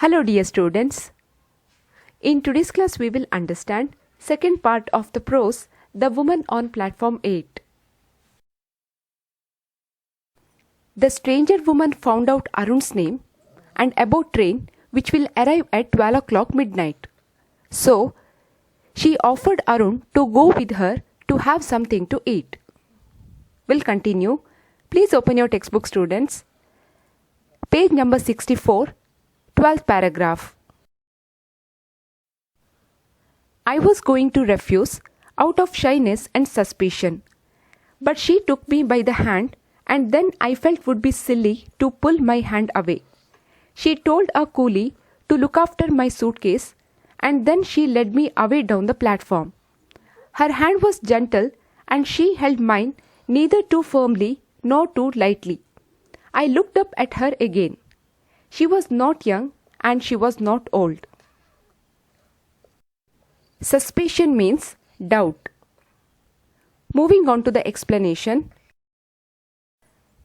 Hello dear students. In today's class we will understand second part of the prose The Woman on Platform 8. The stranger woman found out Arun's name and about train which will arrive at 12 o'clock midnight. So she offered Arun to go with her to have something to eat. We'll continue. Please open your textbook, students. Page number 64. 12th paragraph. I was going to refuse out of shyness and suspicion, but she took me by the hand and then I felt would be silly to pull my hand away. She told a coolie to look after my suitcase and then she led me away down the platform. Her hand was gentle and she held mine neither too firmly nor too lightly. I looked up at her again. She was not young and she was not old. Suspicion means doubt. Moving on to the explanation.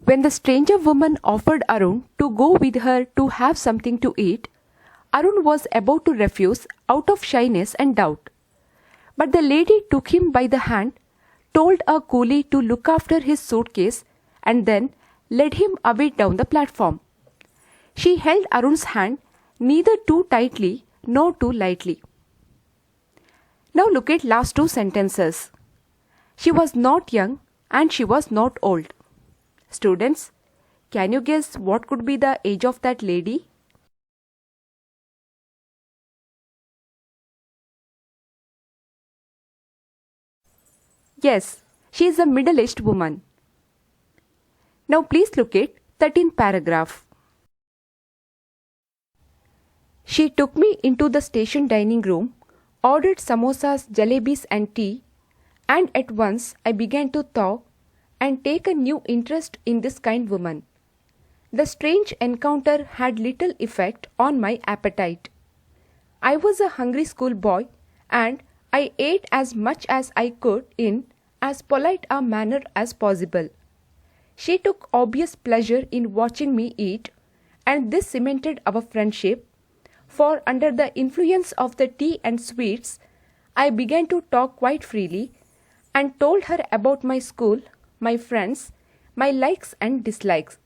When the stranger woman offered Arun to go with her to have something to eat, Arun was about to refuse out of shyness and doubt. But the lady took him by the hand, told a coolie to look after his suitcase and then led him away down the platform. She held Arun's hand neither too tightly nor too lightly. Now look at last two sentences. She was not young and she was not old. Students, can you guess what could be the age of that lady? Yes, she is a middle-aged woman. Now please look at 13th paragraph. She took me into the station dining room, ordered samosas, jalebis and tea, and at once I began to thaw and take a new interest in this kind woman. The strange encounter had little effect on my appetite. I was a hungry schoolboy and I ate as much as I could in as polite a manner as possible. She took obvious pleasure in watching me eat, and this cemented our friendship, for under the influence of the tea and sweets, I began to talk quite freely and told her about my school, my friends, my likes and dislikes.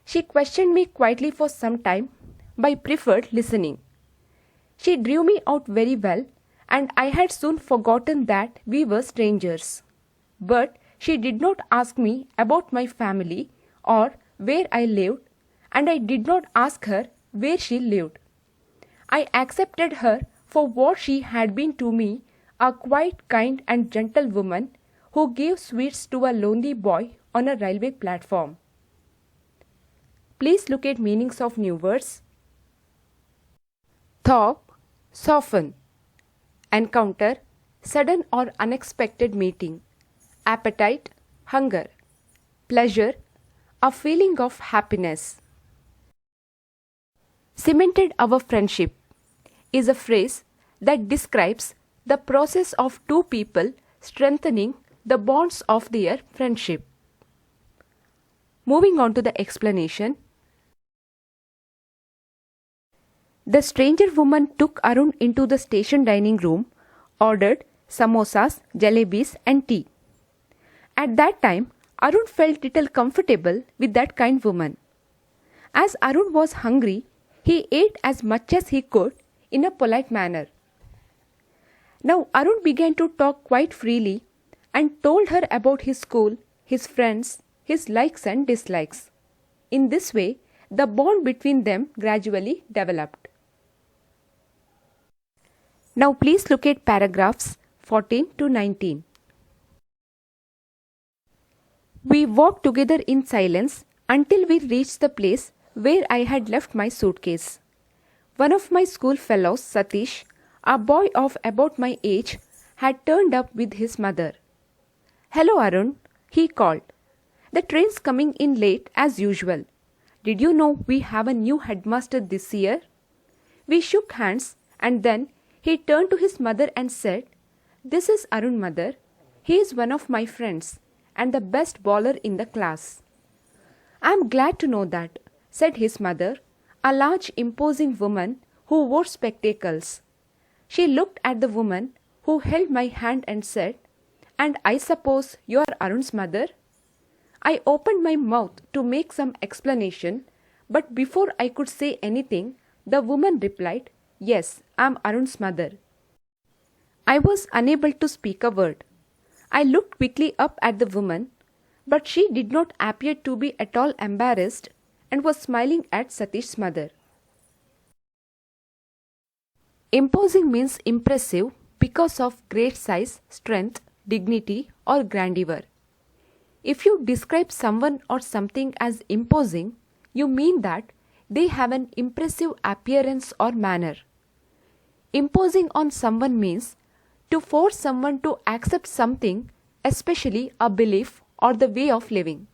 She questioned me quietly for some time, but I preferred listening. She drew me out very well, and I had soon forgotten that we were strangers. But she did not ask me about my family or where I lived, and I did not ask her where she lived. I accepted her for what she had been to me, a quite kind and gentle woman who gave sweets to a lonely boy on a railway platform. Please look at meanings of new words. Thaw, soften. Encounter, sudden or unexpected meeting. Appetite, hunger. Pleasure, a feeling of happiness. Cemented our friendship is a phrase that describes the process of two people strengthening the bonds of their friendship. Moving on to the explanation. The stranger woman took Arun into the station dining room, ordered samosas, jalebis and tea. At that time, Arun felt little comfortable with that kind woman. As Arun was hungry, he ate as much as he could in a polite manner. Now Arun began to talk quite freely and told her about his school, his friends, his likes and dislikes. In this way, the bond between them gradually developed. Now please look at paragraphs 14 to 19. We walked together in silence until we reached the place where I had left my suitcase. One of my school fellows, Satish, a boy of about my age, had turned up with his mother. "Hello Arun," he called. "The train's coming in late as usual. Did you know we have a new headmaster this year?" We shook hands and then he turned to his mother and said, "This is Arun, mother. He is one of my friends and the best bowler in the class." "I am glad to know that," said his mother. a large imposing woman who wore spectacles. She looked at the woman who held my hand and said, "And I suppose you are Arun's mother?" I opened my mouth to make some explanation, but before I could say anything, the woman replied, "Yes, I am Arun's mother." I was unable to speak a word. I looked quickly up at the woman, but she did not appear to be at all embarrassed and was smiling at Satish's mother. Imposing means impressive because of great size, strength, dignity, or grandeur. If you describe someone or something as imposing, you mean that they have an impressive appearance or manner. Imposing on someone means to force someone to accept something, especially a belief or the way of living.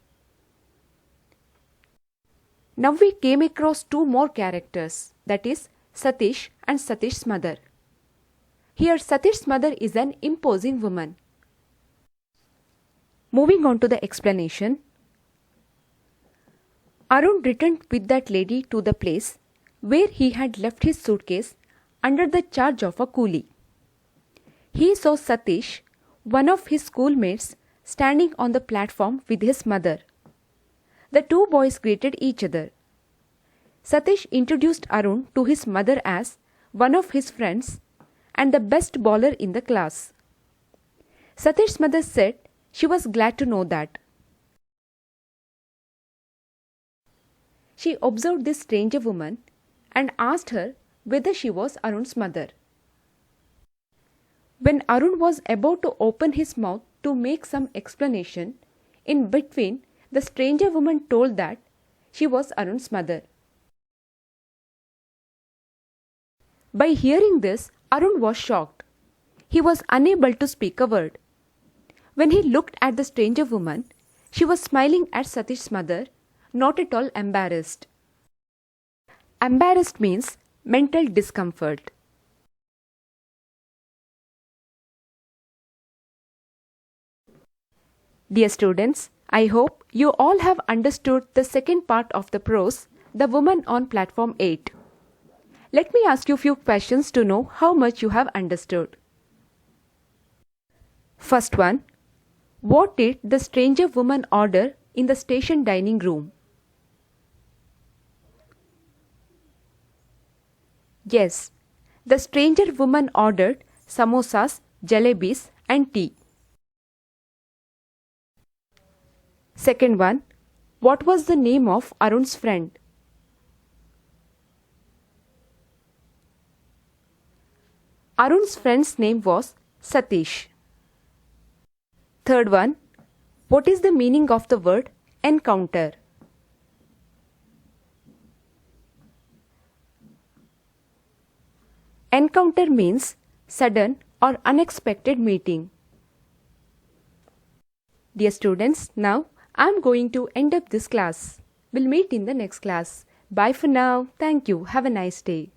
Now we came across two more characters, that is Satish and Satish's mother. Here Satish's mother is an imposing woman. Moving on to the explanation. Arun returned with that lady to the place where he had left his suitcase under the charge of a coolie. He saw Satish, one of his schoolmates, standing on the platform with his mother. The two boys greeted each other. Satish introduced Arun to his mother as one of his friends and the best bowler in the class. Satish's mother said she was glad to know that. She observed this stranger woman and asked her whether she was Arun's mother. When Arun was about to open his mouth to make some explanation, in between the stranger woman told that she was Arun's mother. By hearing this, Arun was shocked. He was unable to speak a word. When he looked at the stranger woman, she was smiling at Satish's mother, not at all embarrassed. Embarrassed means mental discomfort. Dear students, I hope you all have understood the second part of the prose, The Woman on Platform 8. Let me ask you a few questions to know how much you have understood. First one. What did the stranger woman order in the station dining room? Yes, the stranger woman ordered samosas, jalebis and tea. Second one. What was the name of Arun's friend? Arun's friend's name was Satish. Third one. What is the meaning of the word encounter? Encounter means sudden or unexpected meeting. Dear students, now I am going to end up this class. We'll meet in the next class. Bye for now. Thank you. Have a nice day.